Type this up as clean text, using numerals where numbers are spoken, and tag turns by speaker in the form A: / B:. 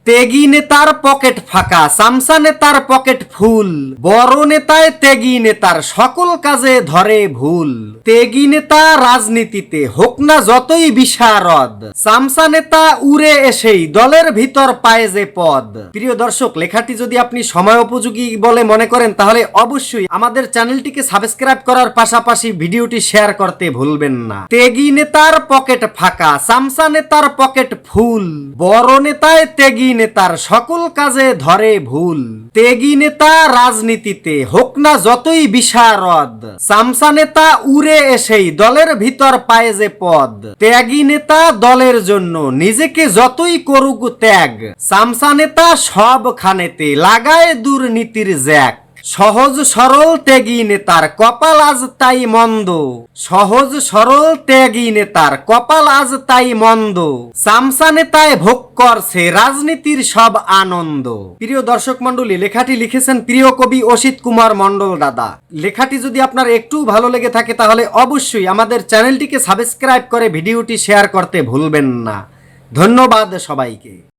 A: তেগি নেতার পকেট ফাঁকা, সামসা নেতার পকেট ফুল, বড় নেতায় তেগি নেতার সকল কাজে ধরে ভুল। তেগি নেতা রাজনীতিতে হোক না যতই বিশারদ, সামসা নেতা উড়ে এসেই দলের ভিতর পায় যে পদ। প্রিয় দর্শক, লেখাটি যদি আপনি সময় উপযোগী বলে মনে করেন তাহলে অবশ্যই আমাদের চ্যানেলটিকে সাবস্ক্রাইব করার পাশাপাশি ভিডিওটি শেয়ার করতে ভুলবেন না। তেগি নেতার পকেট ফাঁকা, সামসা নেতার পকেট ফুল, বড় নেতায় তেগি নেতার সকল কাজে ধরে ভুল। তেগি নেতা রাজনীতিতে হোক না যতই বিশারদ, সামসা নেতা উড়ে এসেই দলের ভিতর পায় যে পদ। ত্যাগী নেতা দলের জন্য নিজেকে যতই করুক ত্যাগ, সামসা নেতা সবখানেতে লাগায় দুর্নীতির জ্যাক। সহজ সরল ত্যাগী নেতার কপাল আজ তাই মন্দ, সহজ সরল ত্যাগী নেতার কপাল আজ তাই মন্দ। সামসা নেতায় ভোগ করছে রাজনীতির সব আনন্দ। প্রিয় দর্শক মন্ডলী, লেখাটি লিখেছেন প্রিয় কবি অসিত কুমার মন্ডল দাদা। লেখাটি যদি আপনার একটু ভালো লেগে থাকে তাহলে অবশ্যই আমাদের চ্যানেলটিকে সাবস্ক্রাইব করে ভিডিওটি শেয়ার করতে ভুলবেন না। ধন্যবাদ সবাইকে।